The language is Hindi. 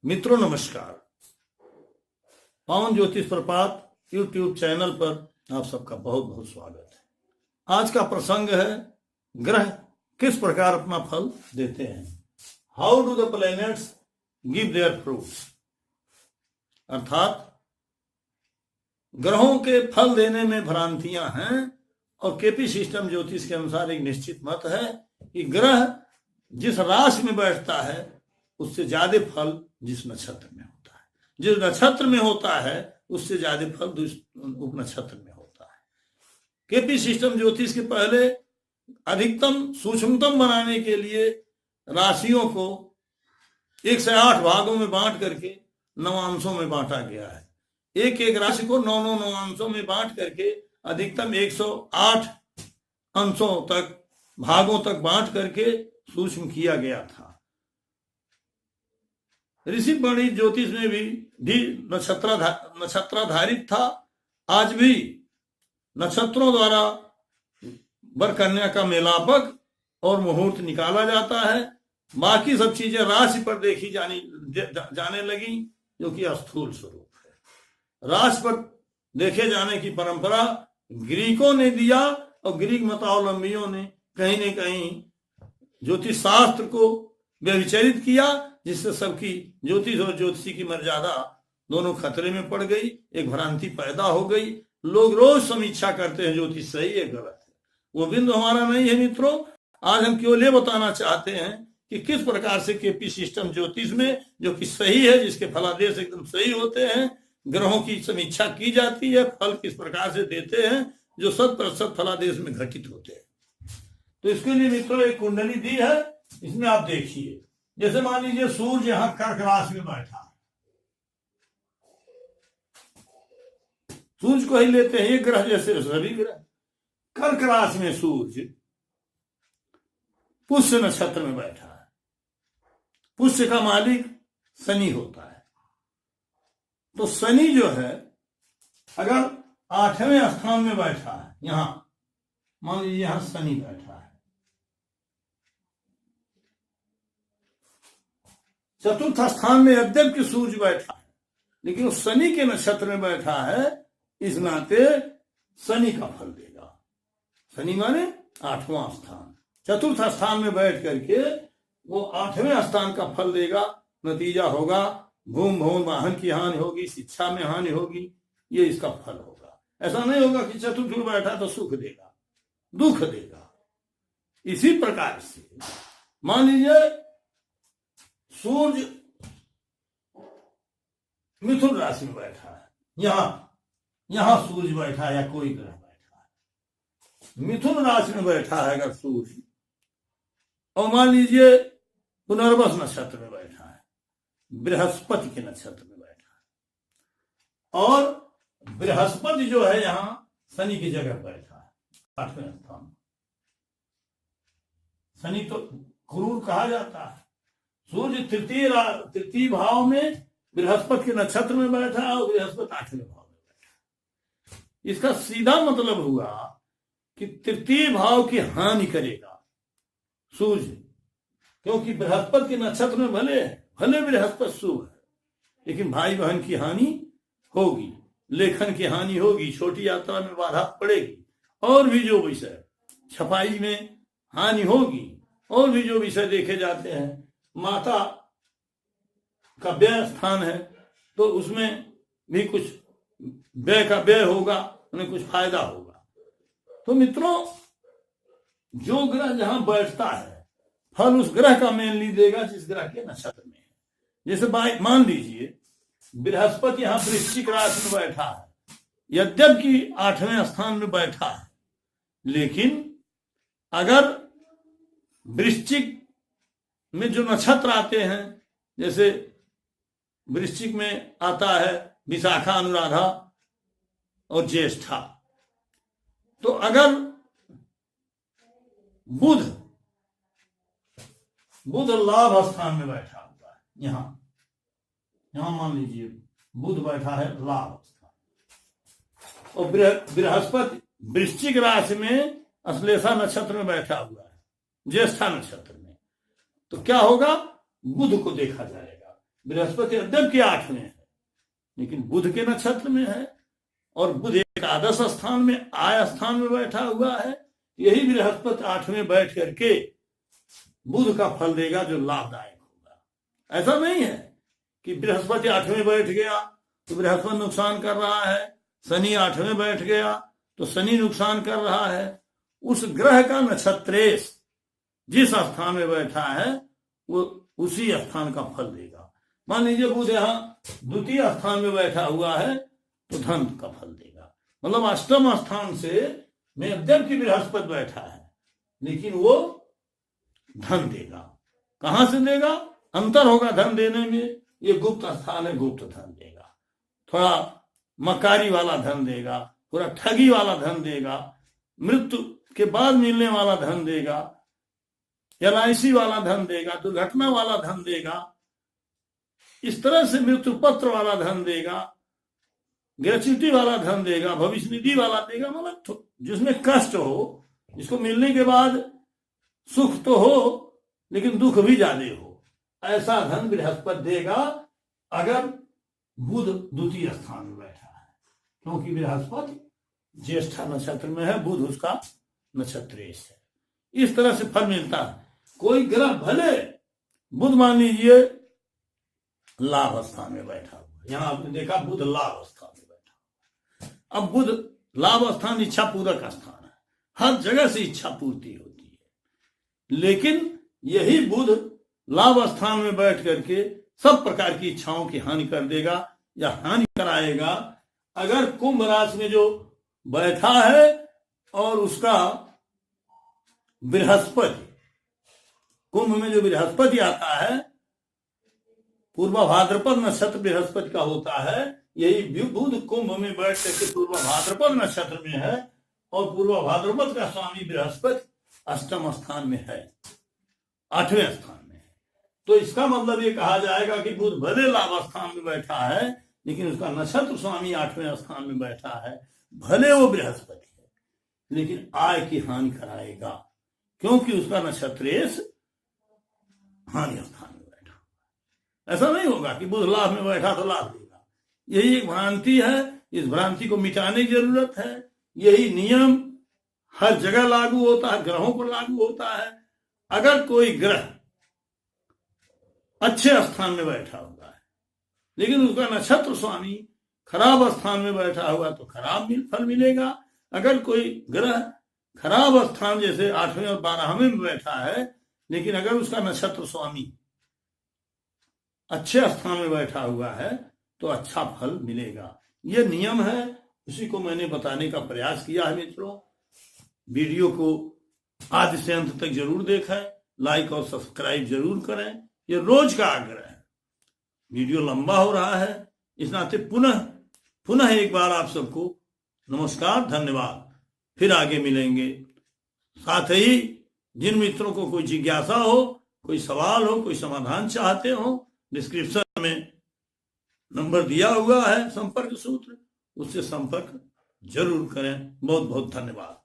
मित्रों नमस्कार। पावन ज्योतिष प्रपात यूट्यूब चैनल पर आप सबका बहुत बहुत स्वागत है। आज का प्रसंग है ग्रह किस प्रकार अपना फल देते हैं। How do the planets give their fruits. अर्थात ग्रहों के फल देने में भ्रांतियां हैं और केपी सिस्टम ज्योतिष के अनुसार एक निश्चित मत है कि ग्रह जिस राशि में बैठता है उससे ज्यादा फल जिस नक्षत्र में होता है, जिस नक्षत्र में होता है उससे ज्यादा फल उप नक्षत्र में होता है। केपी सिस्टम ज्योतिष के पहले अधिकतम सूक्ष्मतम बनाने के लिए राशियों को 1 से 8 भागों में बांट करके 9 अंशों में बांटा गया है। एक एक राशि को 9 अंशों में बांट करके अधिकतम 108 अंशों तक भागों तक बांट करके सूक्ष्म किया गया था। ऋषि गणित ज्योतिष में भी नक्षत्राधारित था। आज भी नक्षत्रों द्वारा वर कन्या का मेलापक और मुहूर्त निकाला जाता है। बाकी सब चीजें राशि पर देखी जाने लगी, जो कि स्थूल स्वरूप है। राशि पर देखे जाने की परंपरा ग्रीकों ने दिया और ग्रीक मतावलंबियों ने कहीं न कहीं ज्योतिष शास्त्र को व्यभिचरित किया, जिससे सबकी ज्योतिष और ज्योतिषी की मर्यादा दोनों खतरे में पड़ गई। एक भ्रांति पैदा हो गई। लोग रोज समीक्षा करते हैं ज्योतिष सही है गलत है। वो बिंदु हमारा नहीं है मित्रों। आज हम केवल ये बताना चाहते हैं कि किस प्रकार से केपी सिस्टम ज्योतिष में, जो कि सही है, जिसके फलादेश एकदम सही होते हैं, ग्रहों की समीक्षा की जाती है, फल किस प्रकार से देते हैं जो 100% फलादेश में घटित होते हैं। तो इसके लिए मित्रों एक कुंडली दी है, इसमें आप देखिए। जैसे मान लीजिए सूर्य यहां कर्क राशि में बैठा है, सूर्य को ही लेते हैं, ये ग्रह जैसे सभी ग्रह। कर्क राशि में सूर्य पुष्य नक्षत्र में बैठा है। पुष्य का मालिक शनि होता है। तो शनि जो है अगर 8वें स्थान में बैठा है, यहां मान लीजिए यहां शनि बैठा है, चतुर्थ स्थान में यद्यपि सूर्य बैठा है, लेकिन उस शनि के नक्षत्र में बैठा है, इस नाते शनि का फल देगा। शनि माने 8वां स्थान, चतुर्थ स्थान में बैठ करके वो 8वें स्थान का फल देगा। नतीजा होगा भूम भवन वाहन की हानि होगी, शिक्षा में हानि होगी, ये इसका फल होगा। ऐसा नहीं होगा कि चतुर्थ में बैठा तो सुख देगा, दुख देगा। इसी प्रकार से मान लीजिए सूर्य मिथुन राशि में बैठा है, यहां सूर्य बैठा है या कोई ग्रह बैठा है, मिथुन राशि में बैठा है अगर सूर्य, और मान लीजिए पुनर्वस नक्षत्र में बैठा है, बृहस्पति के नक्षत्र में बैठा है, और बृहस्पति जो है यहां शनि की जगह बैठा है 8वें स्थान। शनि तो क्रूर कहा जाता है। सूर्य तृतीय भाव में बृहस्पति के नक्षत्र में बैठा है और बृहस्पति 8वें भाव में बैठा है। इसका सीधा मतलब हुआ कि तृतीय भाव की हानि करेगा सूर्य, क्योंकि बृहस्पति के नक्षत्र में भले बृहस्पति शुभ है, लेकिन भाई बहन की हानि होगी, लेखन की हानि होगी, छोटी यात्रा में बाधा पड़ेगी, और भी जो विषय छपाई में हानि होगी, और भी जो विषय देखे जाते हैं। माता का व्यय स्थान है तो उसमें भी कुछ व्यय का व्यय होगा, उन्हें कुछ फायदा होगा। तो मित्रों जो ग्रह जहां बैठता है फल उस ग्रह का मेनली देगा जिस ग्रह के नक्षत्र में है। जैसे मान लीजिए बृहस्पति यहां वृश्चिक राशि में बैठा है, यद्यपि 8वें स्थान में बैठा है, लेकिन अगर वृश्चिक में जो नक्षत्र आते हैं, जैसे वृश्चिक में आता है विशाखा, अनुराधा और ज्येष्ठा, तो अगर बुध लाभ स्थान में बैठा हुआ है, यहां मान लीजिए बुध बैठा है लाभ स्थान, और बृहस्पति वृश्चिक राशि में अश्लेषा नक्षत्र में बैठा हुआ है, ज्येष्ठा नक्षत्र में, तो क्या होगा? बुध को देखा जाएगा। बृहस्पति अद्यप के 8वें है, लेकिन बुध के नक्षत्र में है, और बुध एकादश स्थान में आय स्थान में बैठा हुआ है। यही बृहस्पति 8वें बैठ करके बुध का फल देगा जो लाभदायक होगा। ऐसा नहीं है कि बृहस्पति 8वें बैठ गया तो बृहस्पति नुकसान कर रहा है, शनि 8वें बैठ गया तो शनि नुकसान कर रहा है। उस ग्रह का नक्षत्रेश जिस स्थान में बैठा है वो उसी स्थान का फल देगा। मान लीजिए बुध यहाँ द्वितीय स्थान में बैठा हुआ है तो धन का फल देगा। मतलब अष्टम स्थान से में अद्यप की बृहस्पति बैठा है, लेकिन वो धन देगा। कहां से देगा? अंतर होगा धन देने में। ये गुप्त स्थान है, गुप्त धन देगा। थोड़ा मकारी वाला धन देगा, थोड़ा ठगी वाला धन देगा, मृत्यु के बाद मिलने वाला धन देगा, LIC वाला धन देगा, दुर्घटना वाला धन देगा, इस तरह से मृत्यु पत्र वाला धन देगा, ग्रेच्युटी वाला धन देगा, भविष्य निधि वाला देगा। मतलब जिसमें कष्ट हो, जिसको मिलने के बाद सुख तो हो लेकिन दुख भी ज्यादा हो, ऐसा धन बृहस्पति देगा अगर बुध द्वितीय स्थान में बैठा है। क्योंकि बृहस्पति ज्येष्ठा नक्षत्र में है, बुध उसका नक्षत्रेश है। इस तरह से फल मिलता है। कोई ग्रह भले बुध मान लीजिए लाभ स्थान में बैठा हुआ, यहां आपने देखा बुध लाभ स्थान में बैठा। अब बुध लाभ स्थान इच्छा पूरक स्थान है, हर जगह से इच्छा पूर्ति होती है। लेकिन यही बुध लाभ स्थान में बैठ करके सब प्रकार की इच्छाओं की हानि कर देगा या हानि कराएगा अगर कुंभ राशि में जो बैठा है और उसका बृहस्पति, कुंभ में जो बृहस्पति आता है, पूर्व भाद्रपद नक्षत्र बृहस्पति का होता है। यही बुध कुंभ में बैठ करके पूर्व भाद्रपद नक्षत्र में है और पूर्व भाद्रपद का स्वामी बृहस्पति अष्टम स्थान में है, 8वें स्थान में है। तो इसका मतलब ये कहा जाएगा कि बुध भले लाभ स्थान में बैठा है लेकिन उसका नक्षत्र स्वामी 8वें स्थान में बैठा है। भले वो बृहस्पति है लेकिन आय की हानि कराएगा, क्योंकि उसका नक्षत्रेश हानि स्थान में बैठा। ऐसा नहीं होगा कि बुध लाभ में बैठा तो लाभ देगा। यही एक भ्रांति है, इस भ्रांति को मिटाने की जरूरत है। यही नियम हर जगह लागू होता है, ग्रहों पर लागू होता है। अगर कोई ग्रह अच्छे स्थान में बैठा हुआ है लेकिन उसका नक्षत्र स्वामी खराब स्थान में बैठा हुआ तो खराब फल मिलेगा। अगर कोई ग्रह खराब स्थान जैसे 8वें और 12वें में बैठा है लेकिन अगर उसका नक्षत्र स्वामी अच्छे स्थान में बैठा हुआ है तो अच्छा फल मिलेगा। यह नियम है, उसी को मैंने बताने का प्रयास किया है। मित्रों, वीडियो को आदि से अंत तक जरूर देखें, लाइक और सब्सक्राइब जरूर करें, यह रोज का आग्रह है। वीडियो लंबा हो रहा है, इस नाते पुनः एक बार आप सबको नमस्कार, धन्यवाद। फिर आगे मिलेंगे। साथ ही जिन मित्रों को कोई जिज्ञासा हो, कोई सवाल हो, कोई समाधान चाहते हो, डिस्क्रिप्शन में नंबर दिया हुआ है, संपर्क सूत्र, उससे संपर्क जरूर करें। बहुत बहुत धन्यवाद।